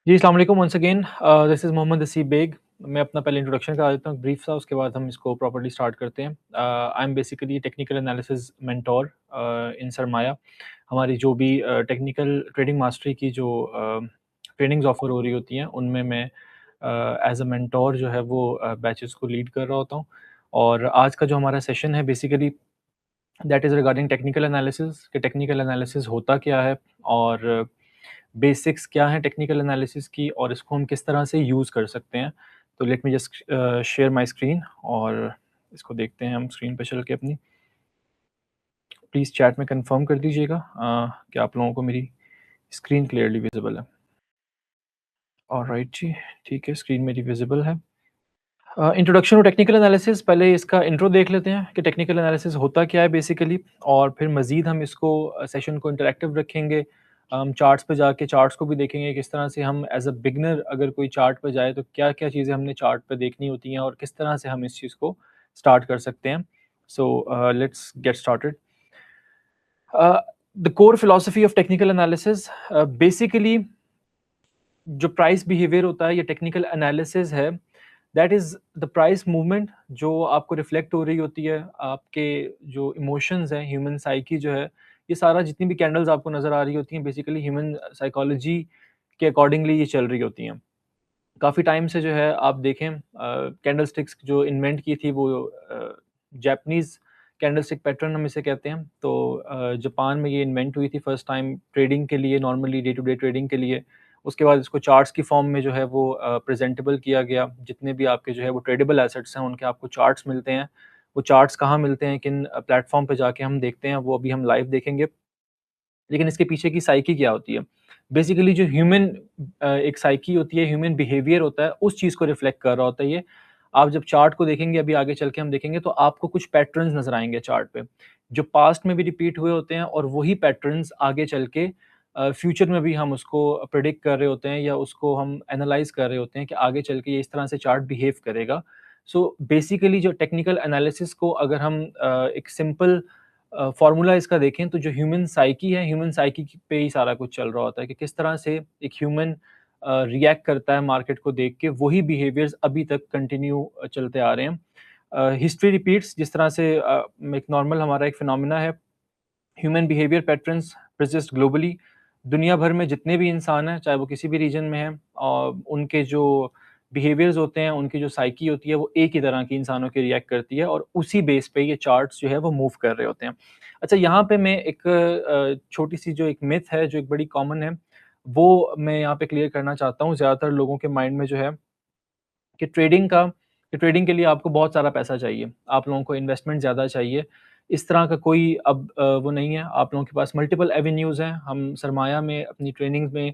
जी, अस्सलाम वालेकुम once again. This is Mohammad Haseeb Baig. मैं अपना पहले इंट्रोडक्शन करा देता हूँ ब्रीफ सा, उसके बाद हम इसको प्रॉपर्ली स्टार्ट करते हैं। I am basically technical analysis mentor in Sarmaaya. हमारी जो भी टेक्निकल ट्रेडिंग मास्टरी की जो ट्रेनिंग्स ऑफ़र हो रही होती हैं, उनमें मैं एज़ अ मेंटोर जो है वो बैचेज़ को लीड कर रहा होता हूँ। और आज का जो हमारा सेशन है basically that is regarding technical analysis कि टेक्निकल एनालिसिस होता क्या है और बेसिक्स क्या हैं टेक्निकल एनालिसिस की और इसको हम किस तरह से यूज़ कर सकते हैं। तो let me just share my screen और इसको देखते हैं हम स्क्रीन पे चल के अपनी। प्लीज़ चैट में कंफर्म कर दीजिएगा कि आप लोगों को मेरी स्क्रीन क्लियरली विज़िबल है। ऑलराइट जी, ठीक है, स्क्रीन मेरी विज़िबल है। इंट्रोडक्शन टू टेक्निकल एनालिसिस, पहले इसका इंट्रो देख लेते हैं कि टेक्निकल एनालिसिस होता क्या है बेसिकली, और फिर मज़ीद हम इसको सेशन को इंटरैक्टिव रखेंगे। हम चार्ट्स पे जाके चार्ट्स को भी देखेंगे किस तरह से हम एज़ अ बिगिनर अगर कोई चार्ट पे जाए तो क्या-क्या चीज़ें हमने चार्ट पे देखनी होती हैं और किस तरह से हम इस चीज़ को स्टार्ट कर सकते हैं। So let's get started. The core philosophy of technical analysis, basically जो प्राइस बिहेवियर होता है या टेक्निकल एनालिसिस है, that is the price movement जो आपको रिफ्लेक्ट हो रही होती है। आपके जो इमोशंस हैं, ह्यूमन साइकी जो है, ये सारा जितनी भी कैंडल्स आपको नज़र आ रही होती हैं बेसिकली ह्यूमन साइकोलॉजी के अकॉर्डिंगली ये चल रही होती हैं। काफ़ी टाइम से जो है आप देखें कैंडलस्टिक्स जो इन्वेंट की थी वो जापानीज़ कैंडलस्टिक पैटर्न हम इसे कहते हैं। तो जापान में ये इन्वेंट हुई थी फर्स्ट टाइम ट्रेडिंग के लिए, normally day to day trading के लिए। उसके बाद इसको चार्ट्स की फॉर्म में जो है वो प्रेज़ेंटेबल किया गया। जितने भी आपके जो है वो ट्रेडेबल एसेट्स हैं उनके आपको चार्ट्स मिलते हैं। वो चार्ट्स कहाँ मिलते हैं, किन प्लेटफ़ॉर्म पे जाके हम देखते हैं, वो अभी हम लाइव देखेंगे। लेकिन इसके पीछे की साइकी क्या होती है? बेसिकली जो ह्यूमन एक साइकी होती है, ह्यूमन बिहेवियर होता है, उस चीज़ को रिफ्लेक्ट कर रहा होता है ये। आप जब चार्ट को देखेंगे, अभी आगे चल के हम देखेंगे, तो आपको कुछ पैटर्न्स नज़र आएँगे चार्ट पे, जो पास्ट में भी रिपीट हुए होते हैं और वही पैटर्न्स आगे चल के फ्यूचर में भी हम उसको प्रेडिक्ट कर रहे होते हैं या उसको हम एनालाइज़ कर रहे होते हैं कि आगे चल के ये इस तरह से चार्ट बिहेव करेगा। सो बेसिकली जो टेक्निकल एनालिसिस को अगर हम एक सिंपल फ़ॉर्मूला इसका देखें तो जो ह्यूमन साइकी है, ह्यूमन साइकी पे ही सारा कुछ चल रहा होता है कि किस तरह से एक ह्यूमन रिएक्ट करता है मार्केट को देख के, वही बिहेवियर्स अभी तक कंटिन्यू चलते आ रहे हैं। हिस्ट्री रिपीट्स, जिस तरह से एक नॉर्मल हमारा एक फिनोमेना है, human behaviour patterns persist globally. दुनिया भर में जितने भी इंसान हैं, चाहे वो किसी भी रीजन में हैं, उनके जो बिहेवियर्स होते हैं, उनकी जो साइकी होती है, वो एक ही तरह की इंसानों की रिएक्ट करती है और उसी बेस पे ये चार्ट्स जो है वो मूव कर रहे होते हैं। अच्छा, यहाँ पे मैं एक छोटी-सी जो एक मिथ है, जो एक बड़ी कॉमन है, वो मैं यहाँ पे क्लियर करना चाहता हूँ। ज़्यादातर लोगों के माइंड में जो है कि ट्रेडिंग के लिए आपको बहुत सारा पैसा चाहिए, आप लोगों को इन्वेस्टमेंट ज़्यादा चाहिए। इस तरह का कोई अब वो नहीं है, आप लोगों के पास मल्टीपल एवेन्यूज़ हैं। हम सरमाया में अपनी ट्रेनिंग्स में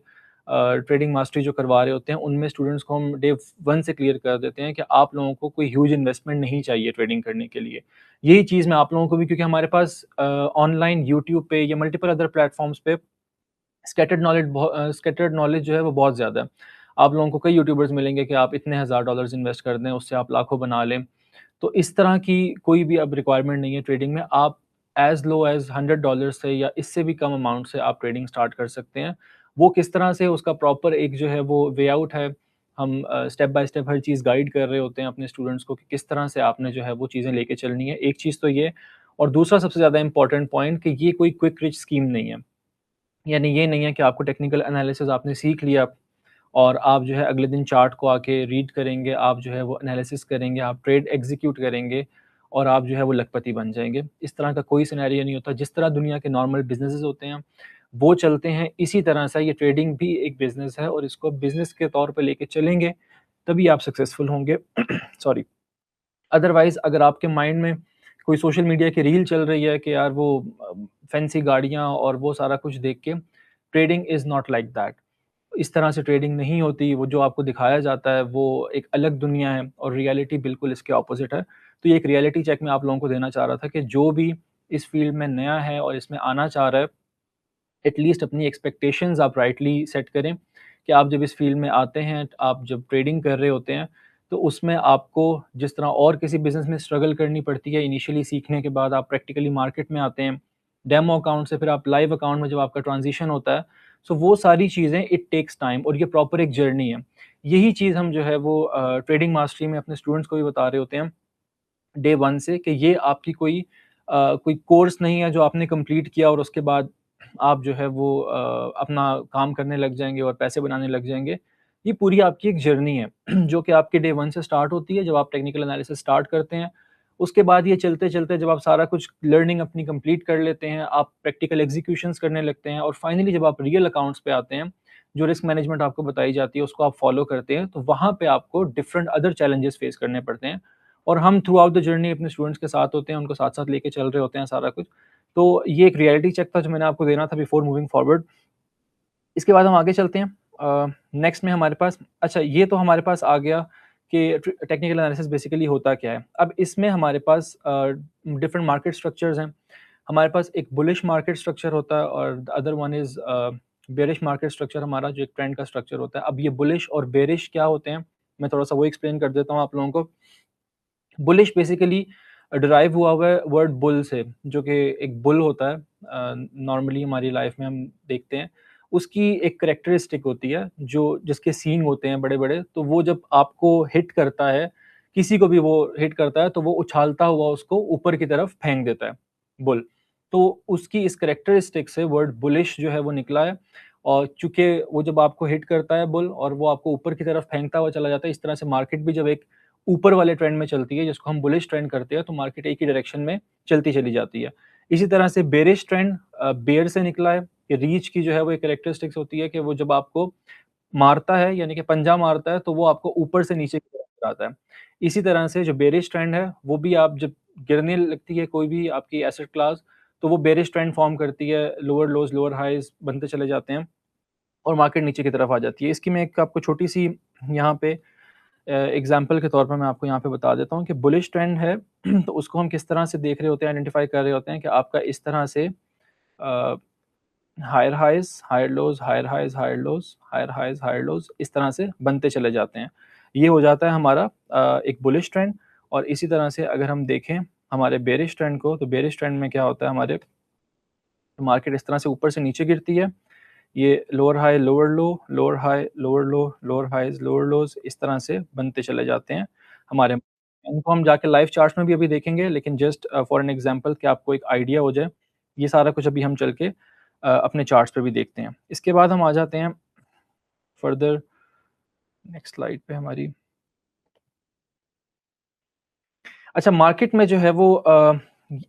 ट्रेडिंग मास्टरी जो करवा रहे होते हैं, उनमें स्टूडेंट्स को हम डे 1 से क्लियर कर देते हैं कि आप लोगों को कोई ह्यूज इन्वेस्टमेंट नहीं चाहिए ट्रेडिंग करने के लिए। यही चीज़ मैं आप लोगों को भी, क्योंकि हमारे पास ऑनलाइन यूट्यूब पे या मल्टीपल अदर प्लेटफ़ॉर्म्स पे स्कैटर्ड नॉलेज जो है वो बहुत ज़्यादा है। आप लोगों को कई यूट्यूबर्स मिलेंगे कि आप इतने हज़ार डॉलर्स इन्वेस्ट कर दें, उससे आप लाखों बना लें। तो इस तरह की कोई भी अब रिक्वायरमेंट नहीं है ट्रेडिंग में। आप एज़ लो एज़ $100 से या इससे भी कम अमाउंट से आप ट्रेडिंग स्टार्ट कर सकते हैं। वो किस तरह से, उसका प्रॉपर एक जो है वो वे आउट है। हम step by step her cheese guide कर रहे होते हैं अपने स्टूडेंट्स को कि किस तरह से आपने जो है वो चीज़ें लेके चलनी है। एक चीज़ तो ये, और दूसरा सबसे ज़्यादा इम्पोर्टेंट पॉइंट कि ये कोई क्विक रिच स्कीम नहीं है। यानी ये नहीं है कि आपको टेक्निकल एनालिसिस आपने सीख लिया और आप जो है अगले दिन चार्ट को आके रीड करेंगे, आप जो है वो एनालिसिस करेंगे, आप ट्रेड एग्ज़ीक्यूट करेंगे और आप जो है वो लखपति बन जाएँगे। इस तरह का कोई सिनेरियो नहीं होता। जिस तरह दुनिया के नॉर्मल बिज़नेसेस होते हैं, वो चलते हैं, इसी तरह से ये ट्रेडिंग भी एक बिज़नेस है और इसको बिज़नेस के तौर पे लेके चलेंगे, तभी आप सक्सेसफुल होंगे। सॉरी। अदरवाइज़ अगर आपके माइंड में कोई सोशल मीडिया की रील चल रही है कि यार वो फैंसी गाड़ियाँ और वो सारा कुछ देख के, trading is not like that. इस तरह से ट्रेडिंग नहीं होती, वो जो आपको दिखाया जाता है वो एक अलग दुनिया है और रियलिटी बिल्कुल इसके ऑपोज़िट है। तो ये एक रियलिटी चेक मैं आप लोगों को देना चाह रहा था कि जो भी इस फ़ील्ड में नया है और इसमें आना चाह रहा है, एटलीस्ट अपनी एक्सपेक्टेशंस आप राइटली सेट करें कि आप जब इस फ़ील्ड में आते हैं, आप जब ट्रेडिंग कर रहे होते हैं, तो उसमें आपको जिस तरह और किसी बिज़नेस में स्ट्रगल करनी पड़ती है, इनिशियली सीखने के बाद आप प्रैक्टिकली मार्केट में आते हैं, डेमो अकाउंट से फिर आप लाइव अकाउंट में जब आपका ट्रांज़िशन होता है, सो वो सारी चीज़ें इट टेक्स टाइम और ये प्रॉपर एक जर्नी है। यही चीज़ हम जो है वो ट्रेडिंग मास्टरी में अपने स्टूडेंट्स को भी बता रहे होते हैं डे 1 से कि ये आपकी कोई कोर्स नहीं है जो आपने कंप्लीट किया और उसके बाद आप जो है वो अपना काम करने लग जाएँगे और पैसे बनाने लग जाएँगे। ये पूरी आपकी एक जर्नी है जो कि आपके डे 1 से स्टार्ट होती है जब आप टेक्निकल एनालिसिस स्टार्ट करते हैं। उसके बाद ये चलते-चलते जब आप सारा कुछ लर्निंग अपनी कंप्लीट कर लेते हैं, आप प्रैक्टिकल एग्ज़ीक्यूशंस करने लगते हैं और फाइनली जब आप रियल अकाउंट्स पे आते हैं, जो रिस्क मैनेजमेंट आपको बताई जाती है उसको आप फॉलो करते हैं, तो वहाँ पे आपको डिफरेंट अदर चैलेंजेस फेस करने पड़ते हैं। और हम थ्रू आउट द जर्नी अपने स्टूडेंट्स के साथ होते हैं, उनको साथ-साथ लेके चल रहे होते हैं सारा कुछ। तो ये एक रियलिटी चेक था जो मैंने आपको देना था बिफोर मूविंग फॉरवर्ड। इसके बाद हम आगे चलते हैं। नेक्स्ट में हमारे पास अच्छा ये तो हमारे पास आ गया कि टेक्निकल एनालिसिस बेसिकली होता क्या है। अब इसमें हमारे पास डिफरेंट मार्केट स्ट्रक्चर्स हैं। हमारे पास एक बुलिश मार्केट स्ट्रक्चर होता है और the other one is bearish market structure हमारा जो एक ट्रेंड का स्ट्रक्चर होता है। अब ये बुलिश और बेयरिश क्या होते हैं, मैं थोड़ा-सा वो एक्सप्लेन कर देता हूँ आप लोगों को। बुलिश बेसिकली डिराइव हुआ है वर्ड बुल से, जो कि एक बुल होता है नॉर्मली हमारी लाइफ में हम देखते हैं। उसकी एक कैरेक्टरिस्टिक होती है जो जिसके सींग होते हैं बड़े-बड़े, तो वो जब आपको हिट करता है, किसी को भी वो हिट करता है, तो वो उछालता हुआ उसको ऊपर की तरफ फेंक देता है, बुल। तो उसकी इस कैरेक्टरिस्टिक से वर्ड बुलिश जो है वो निकला है और चूँकि वो जब आपको हिट करता है बुल और वो आपको ऊपर की तरफ फेंकता हुआ चला जाता है, इस तरह से मार्केट भी जब एक ऊपर वाले ट्रेंड में चलती है, जिसको हम बुलिश ट्रेंड करते हैं, तो मार्केट एक ही डायरेक्शन में चलती चली जाती है। इसी तरह से बेयरिश ट्रेंड बेयर से निकला है कि रीच की जो है वो एक कैरेक्टरिस्टिक्स होती है कि वो जब आपको मारता है यानी कि पंजा मारता है, तो वो आपको ऊपर से नीचे की तरफ गिराता है। इसी तरह से जो बेयरिश ट्रेंड है, वो भी आप जब गिरने लगती है कोई भी आपकी एसेट क्लास, तो वो बेयरिश ट्रेंड फॉर्म करती है, लोअर लोज़, लोअर हाइज़ बनते चले जाते हैं और मार्केट नीचे की तरफ आ जाती है। इसकी मैं एक आपको छोटी-सी यहाँ पे एग्ज़ाम्पल के तौर पर मैं आपको यहाँ पे बता देता हूँ कि बुलिश ट्रेंड है तो उसको हम किस तरह से देख रहे होते हैं, आइडेंटिफ़ाई कर रहे होते हैं कि आपका इस तरह से higher highs, higher lows, higher highs, higher lows, higher highs, higher lows इस तरह से बनते चले जाते हैं। ये हो जाता है हमारा एक बुलिश ट्रेंड और इसी तरह से अगर हम देखें हमारे बेयरिश ट्रेंड को, तो बेयरिश ट्रेंड में क्या होता है हमारे मार्केट इस तरह से ऊपर से नीचे गिरती है। ये लोअर हाई, लोअर लो, लोअर हाई, लोअर लो, लोअर हाइज़, लोअर लोज़ इस तरह से बनते चले जाते हैं हमारे इनको हम जाके लाइव चार्ट्स में भी अभी देखेंगे लेकिन जस्ट फॉर एन एग्ज़ाम्पल कि आपको एक आइडिया हो जाए, ये सारा कुछ अभी हम चल के अपने चार्ट्स पे भी देखते हैं। इसके बाद हम आ जाते हैं फर्दर नेक्स्ट स्लाइड पे हमारी अच्छा मार्केट में जो है वो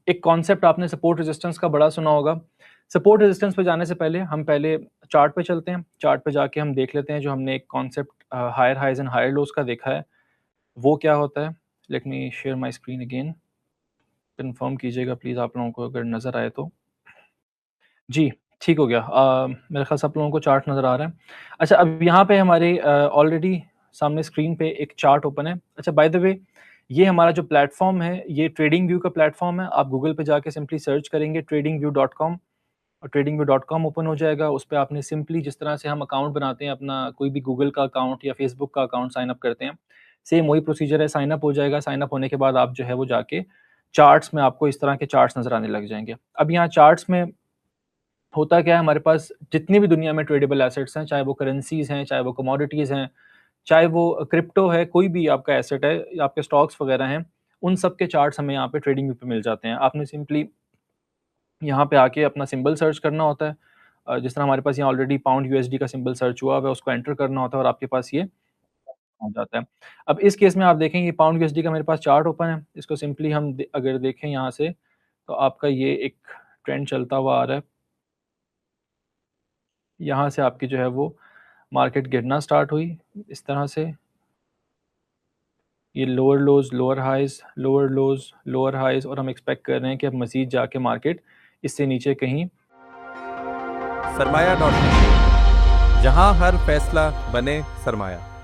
एक कॉन्सेप्ट आपने सपोर्ट रेजिस्टेंस का बड़ा सुना होगा। सपोर्ट रेजिस्टेंस पे जाने से पहले हम पहले चार्ट पे चलते हैं। चार्ट पे जाके हम देख लेते हैं जो हमने एक concept higher highs and higher lows का देखा है, वो क्या होता है? Let me share my screen again. Confirm कीजिएगा प्लीज़ आप लोगों को अगर नज़र आए तो। जी, ठीक हो गया। मेरे ख़्याल से आप लोगों को चार्ट नज़र आ रहा है। अच्छा अब यहाँ पे हमारे ऑलरेडी सामने स्क्रीन पे एक चार्ट ओपन है। अच्छा बाय द वे ये हमारा जो प्लेटफ़ॉर्म है, ये ट्रेडिंग व्यू का प्लेटफ़ॉर्म है। आप गूगल पे जाके सिंपली सर्च करेंगे tradingview.com और tradingview.com ओपन हो जाएगा। उस पे आपने सिंपली जिस तरह से हम अकाउंट बनाते हैं अपना कोई भी गूगल का अकाउंट या फ़ेसबुक का अकाउंट साइन अप करते हैं, सेम वही प्रोसीजर है, साइन अप हो जाएगा। साइन अप होने के बाद आप जो है वो जाके चार्ट्स में आपको इस तरह के चार्ट्स नज़र आने लग जाएँगे। अब यहाँ चार्ट्स में होता क्या है हमारे पास जितनी भी दुनिया में ट्रेडेबल एसेट्स हैं, चाहे वो करेंसीज़ हैं, चाहे वो कमोडिटीज़ हैं, चाहे वो क्रिप्टो है, कोई भी आपका एसेट है, या आपके स्टॉक्स वगैरह हैं, उन सब के चार्ट्स हमें यहाँ पे ट्रेडिंग व्यू पे मिल जाते हैं। आपने सिंपली यहाँ पे आके अपना सिंबल सर्च करना होता है। जिस तरह हमारे पास यहाँ ऑलरेडी पाउंड यूएसडी का सिंबल सर्च हुआ हुआ है, उसको एंटर करना होता है और आपके पास ये आ जाता है। अब इस केस में आप देखेंगे पाउंड यूएसडी का मेरे पास चार्ट ओपन है। इसको सिंपली हम अगर देखें यहाँ से, तो आपका ये एक ट्रेंड चलता हुआ आ रहा है। यहाँ से आपकी जो है वो मार्केट गिरना स्टार्ट हुई, इस तरह से। ये lower lows, lower highs, lower lows, lower highs और हम एक्सपेक्ट कर रहे हैं कि अब मज़ीद जाके मार्केट इससे नीचे कहीं सरमाया.com, जहां हर फैसला बने सरमाया।